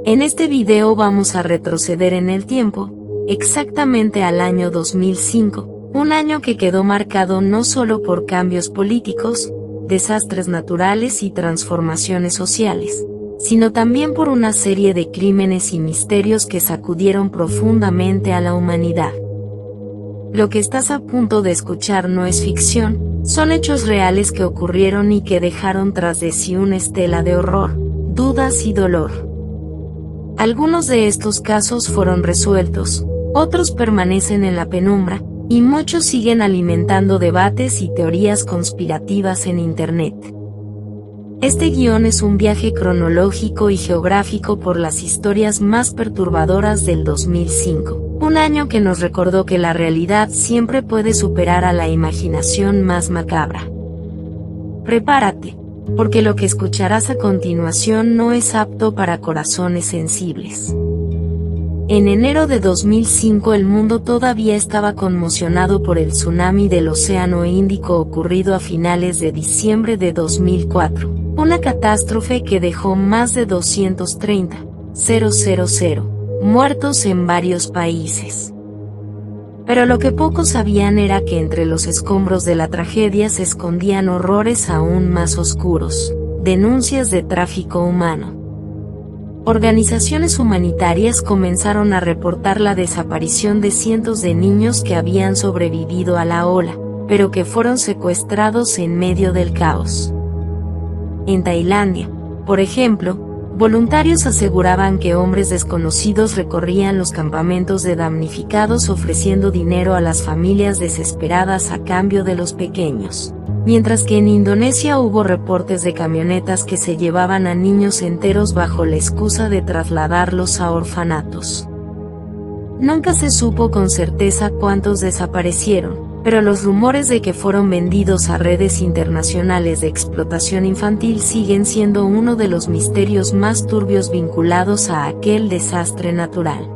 En este video vamos a retroceder en el tiempo, exactamente al año 2005, un año que quedó marcado no solo por cambios políticos, desastres naturales y transformaciones sociales, sino también por una serie de crímenes y misterios que sacudieron profundamente a la humanidad. Lo que estás a punto de escuchar no es ficción, son hechos reales que ocurrieron y que dejaron tras de sí una estela de horror, dudas y dolor. Algunos de estos casos fueron resueltos, otros permanecen en la penumbra, y muchos siguen alimentando debates y teorías conspirativas en Internet. Este guión es un viaje cronológico y geográfico por las historias más perturbadoras del 2005, un año que nos recordó que la realidad siempre puede superar a la imaginación más macabra. Prepárate, porque lo que escucharás a continuación no es apto para corazones sensibles. En enero de 2005 el mundo todavía estaba conmocionado por el tsunami del Océano Índico ocurrido a finales de diciembre de 2004, una catástrofe que dejó más de 230,000 muertos en varios países. Pero lo que pocos sabían era que entre los escombros de la tragedia se escondían horrores aún más oscuros, denuncias de tráfico humano. Organizaciones humanitarias comenzaron a reportar la desaparición de cientos de niños que habían sobrevivido a la ola, pero que fueron secuestrados en medio del caos. En Tailandia, por ejemplo, voluntarios aseguraban que hombres desconocidos recorrían los campamentos de damnificados ofreciendo dinero a las familias desesperadas a cambio de los pequeños. Mientras que en Indonesia hubo reportes de camionetas que se llevaban a niños enteros bajo la excusa de trasladarlos a orfanatos. Nunca se supo con certeza cuántos desaparecieron, pero los rumores de que fueron vendidos a redes internacionales de explotación infantil siguen siendo uno de los misterios más turbios vinculados a aquel desastre natural.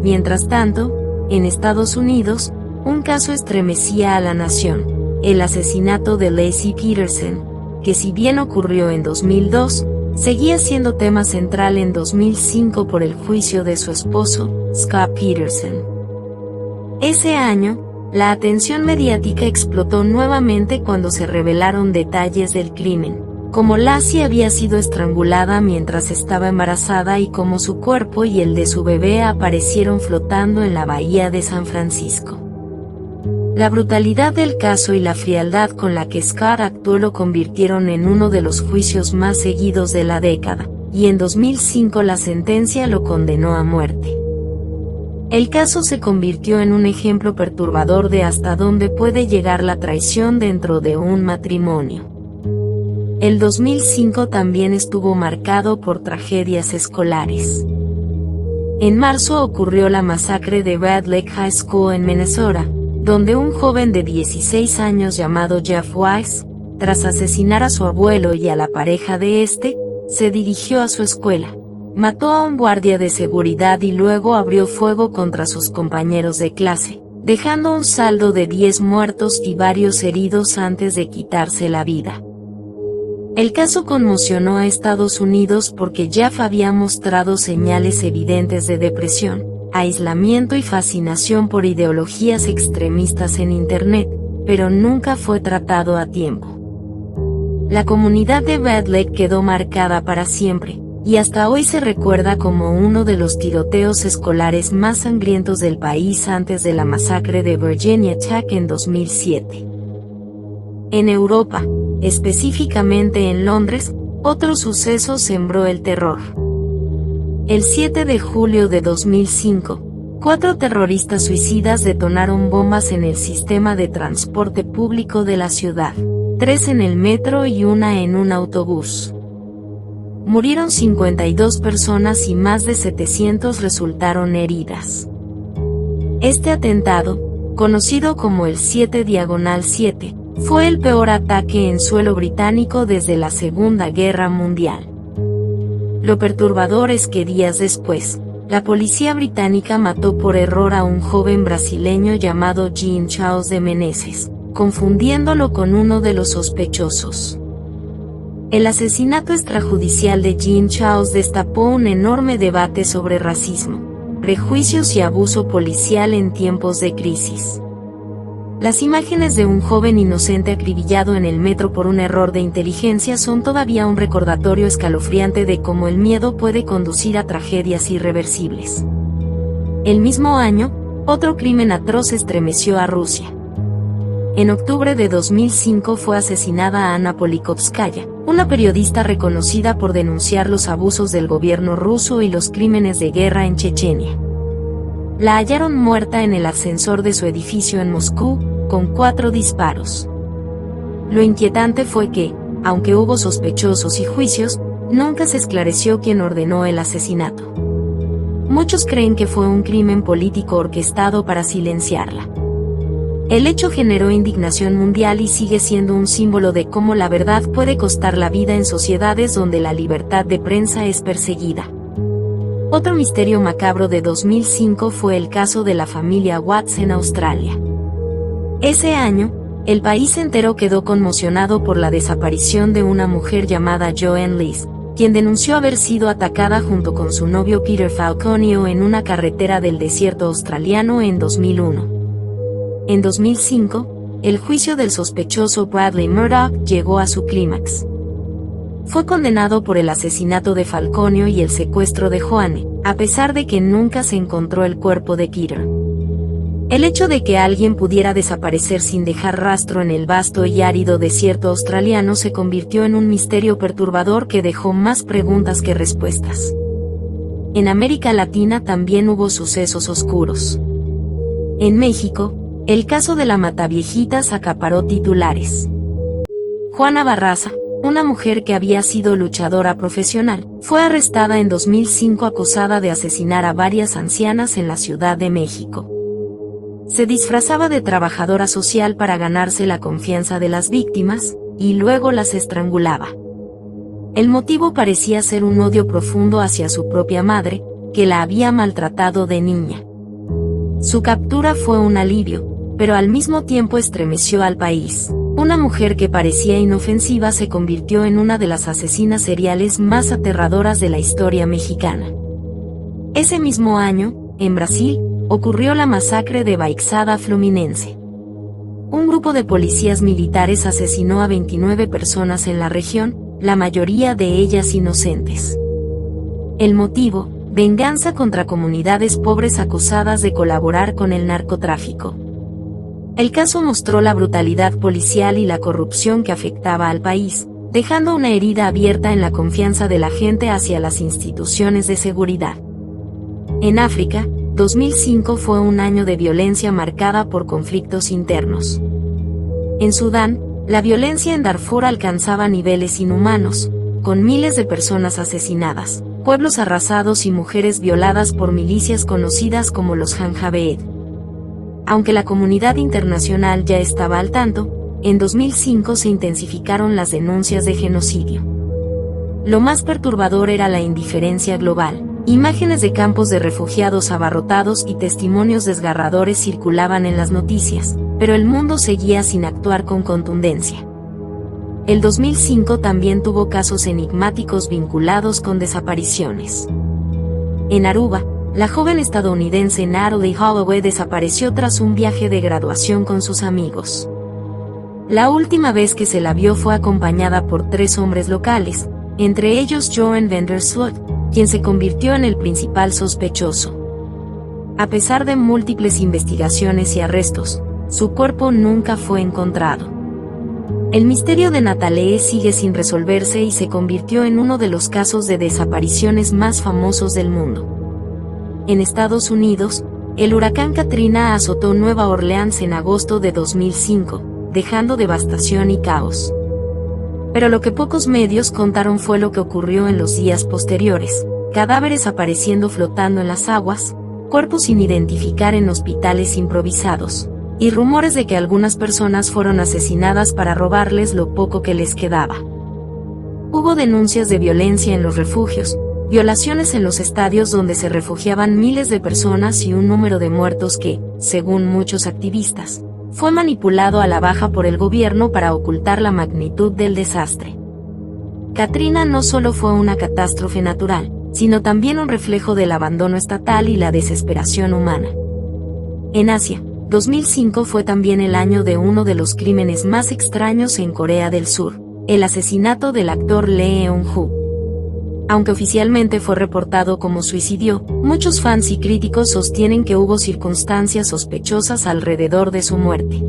Mientras tanto, en Estados Unidos, un caso estremecía a la nación. El asesinato de Laci Peterson, que si bien ocurrió en 2002, seguía siendo tema central en 2005 por el juicio de su esposo, Scott Peterson. Ese año, la atención mediática explotó nuevamente cuando se revelaron detalles del crimen, como Laci había sido estrangulada mientras estaba embarazada y cómo su cuerpo y el de su bebé aparecieron flotando en la bahía de San Francisco. La brutalidad del caso y la frialdad con la que Scott actuó lo convirtieron en uno de los juicios más seguidos de la década, y en 2005 la sentencia lo condenó a muerte. El caso se convirtió en un ejemplo perturbador de hasta dónde puede llegar la traición dentro de un matrimonio. El 2005 también estuvo marcado por tragedias escolares. En marzo ocurrió la masacre de Red Lake High School en Minnesota, donde un joven de 16 años llamado Jeff Wise, tras asesinar a su abuelo y a la pareja de este, se dirigió a su escuela, mató a un guardia de seguridad y luego abrió fuego contra sus compañeros de clase, dejando un saldo de 10 muertos y varios heridos antes de quitarse la vida. El caso conmocionó a Estados Unidos porque Jeff había mostrado señales evidentes de depresión, aislamiento y fascinación por ideologías extremistas en Internet, pero nunca fue tratado a tiempo. La comunidad de Red Lake quedó marcada para siempre, y hasta hoy se recuerda como uno de los tiroteos escolares más sangrientos del país antes de la masacre de Virginia Tech en 2007. En Europa, específicamente en Londres, otro suceso sembró el terror. El 7 de julio de 2005, 4 terroristas suicidas detonaron bombas en el sistema de transporte público de la ciudad, 3 en el metro y 1 en un autobús. Murieron 52 personas y más de 700 resultaron heridas. Este atentado, conocido como el 7/7, fue el peor ataque en suelo británico desde la Segunda Guerra Mundial. Lo perturbador es que días después, la policía británica mató por error a un joven brasileño llamado Jean Charles de Menezes, confundiéndolo con uno de los sospechosos. El asesinato extrajudicial de Jean Charles destapó un enorme debate sobre racismo, prejuicios y abuso policial en tiempos de crisis. Las imágenes de un joven inocente acribillado en el metro por un error de inteligencia son todavía un recordatorio escalofriante de cómo el miedo puede conducir a tragedias irreversibles. El mismo año, otro crimen atroz estremeció a Rusia. En octubre de 2005 fue asesinada Ana Polikovskaya, una periodista reconocida por denunciar los abusos del gobierno ruso y los crímenes de guerra en Chechenia. La hallaron muerta en el ascensor de su edificio en Moscú, con 4 disparos. Lo inquietante fue que, aunque hubo sospechosos y juicios, nunca se esclareció quién ordenó el asesinato. Muchos creen que fue un crimen político orquestado para silenciarla. El hecho generó indignación mundial y sigue siendo un símbolo de cómo la verdad puede costar la vida en sociedades donde la libertad de prensa es perseguida. Otro misterio macabro de 2005 fue el caso de la familia Watts en Australia. Ese año, el país entero quedó conmocionado por la desaparición de una mujer llamada Joanne Lees, quien denunció haber sido atacada junto con su novio Peter Falconio en una carretera del desierto australiano en 2001. En 2005, el juicio del sospechoso Bradley Murdoch llegó a su clímax. Fue condenado por el asesinato de Falconio y el secuestro de Joanne, a pesar de que nunca se encontró el cuerpo de Peter. El hecho de que alguien pudiera desaparecer sin dejar rastro en el vasto y árido desierto australiano se convirtió en un misterio perturbador que dejó más preguntas que respuestas. En América Latina también hubo sucesos oscuros. En México, el caso de la Mataviejitas acaparó titulares. Juana Barraza, una mujer que había sido luchadora profesional, fue arrestada en 2005 acusada de asesinar a varias ancianas en la Ciudad de México. Se disfrazaba de trabajadora social para ganarse la confianza de las víctimas, y luego las estrangulaba. El motivo parecía ser un odio profundo hacia su propia madre, que la había maltratado de niña. Su captura fue un alivio, pero al mismo tiempo estremeció al país. Una mujer que parecía inofensiva se convirtió en una de las asesinas seriales más aterradoras de la historia mexicana. Ese mismo año, en Brasil, ocurrió la masacre de Baixada Fluminense. Un grupo de policías militares asesinó a 29 personas en la región, la mayoría de ellas inocentes. El motivo: venganza contra comunidades pobres acusadas de colaborar con el narcotráfico. El caso mostró la brutalidad policial y la corrupción que afectaba al país, dejando una herida abierta en la confianza de la gente hacia las instituciones de seguridad. En África, 2005 fue un año de violencia marcada por conflictos internos. En Sudán, la violencia en Darfur alcanzaba niveles inhumanos, con miles de personas asesinadas, pueblos arrasados y mujeres violadas por milicias conocidas como los Janjaweed. Aunque la comunidad internacional ya estaba al tanto, en 2005 se intensificaron las denuncias de genocidio. Lo más perturbador era la indiferencia global. Imágenes de campos de refugiados abarrotados y testimonios desgarradores circulaban en las noticias, pero el mundo seguía sin actuar con contundencia. El 2005 también tuvo casos enigmáticos vinculados con desapariciones. En Aruba, la joven estadounidense Natalee Holloway desapareció tras un viaje de graduación con sus amigos. La última vez que se la vio fue acompañada por 3 hombres locales, entre ellos Joran van der Sloot, quien se convirtió en el principal sospechoso. A pesar de múltiples investigaciones y arrestos, su cuerpo nunca fue encontrado. El misterio de Natalee sigue sin resolverse y se convirtió en uno de los casos de desapariciones más famosos del mundo. En Estados Unidos, el huracán Katrina azotó Nueva Orleans en agosto de 2005, dejando devastación y caos. Pero lo que pocos medios contaron fue lo que ocurrió en los días posteriores: cadáveres apareciendo flotando en las aguas, cuerpos sin identificar en hospitales improvisados, y rumores de que algunas personas fueron asesinadas para robarles lo poco que les quedaba. Hubo denuncias de violencia en los refugios, violaciones en los estadios donde se refugiaban miles de personas y un número de muertos que, según muchos activistas, fue manipulado a la baja por el gobierno para ocultar la magnitud del desastre. Katrina no solo fue una catástrofe natural, sino también un reflejo del abandono estatal y la desesperación humana. En Asia, 2005 fue también el año de uno de los crímenes más extraños en Corea del Sur, el asesinato del actor Lee Eun-woo. Aunque oficialmente fue reportado como suicidio, muchos fans y críticos sostienen que hubo circunstancias sospechosas alrededor de su muerte.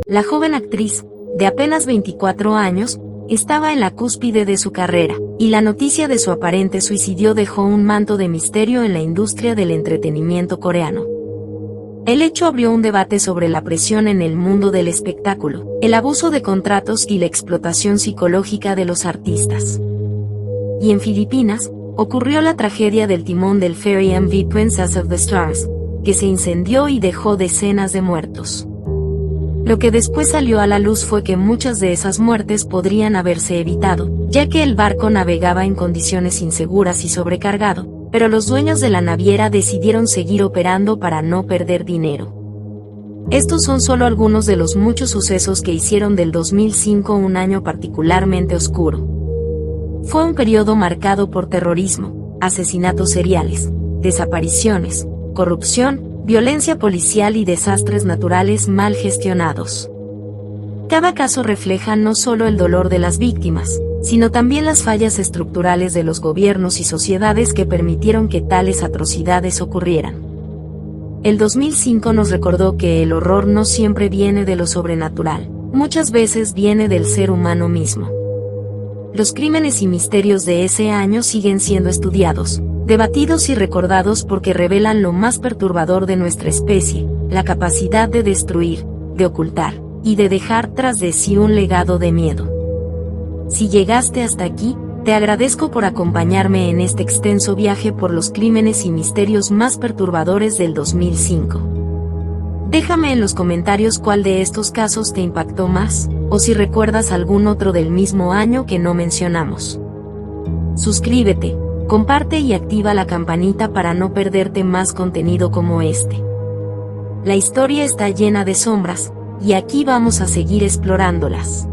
La joven actriz, de apenas 24 años, estaba en la cúspide de su carrera, y la noticia de su aparente suicidio dejó un manto de misterio en la industria del entretenimiento coreano. El hecho abrió un debate sobre la presión en el mundo del espectáculo, el abuso de contratos y la explotación psicológica de los artistas. Y en Filipinas, ocurrió la tragedia del timón del ferry MV Princess of the Stars, que se incendió y dejó decenas de muertos. Lo que después salió a la luz fue que muchas de esas muertes podrían haberse evitado, ya que el barco navegaba en condiciones inseguras y sobrecargado, pero los dueños de la naviera decidieron seguir operando para no perder dinero. Estos son solo algunos de los muchos sucesos que hicieron del 2005 un año particularmente oscuro. Fue un periodo marcado por terrorismo, asesinatos seriales, desapariciones, corrupción, violencia policial y desastres naturales mal gestionados. Cada caso refleja no solo el dolor de las víctimas, sino también las fallas estructurales de los gobiernos y sociedades que permitieron que tales atrocidades ocurrieran. El 2005 nos recordó que el horror no siempre viene de lo sobrenatural, muchas veces viene del ser humano mismo. Los crímenes y misterios de ese año siguen siendo estudiados, debatidos y recordados porque revelan lo más perturbador de nuestra especie, la capacidad de destruir, de ocultar, y de dejar tras de sí un legado de miedo. Si llegaste hasta aquí, te agradezco por acompañarme en este extenso viaje por los crímenes y misterios más perturbadores del 2005. Déjame en los comentarios cuál de estos casos te impactó más, o si recuerdas algún otro del mismo año que no mencionamos. Suscríbete, comparte y activa la campanita para no perderte más contenido como este. La historia está llena de sombras, y aquí vamos a seguir explorándolas.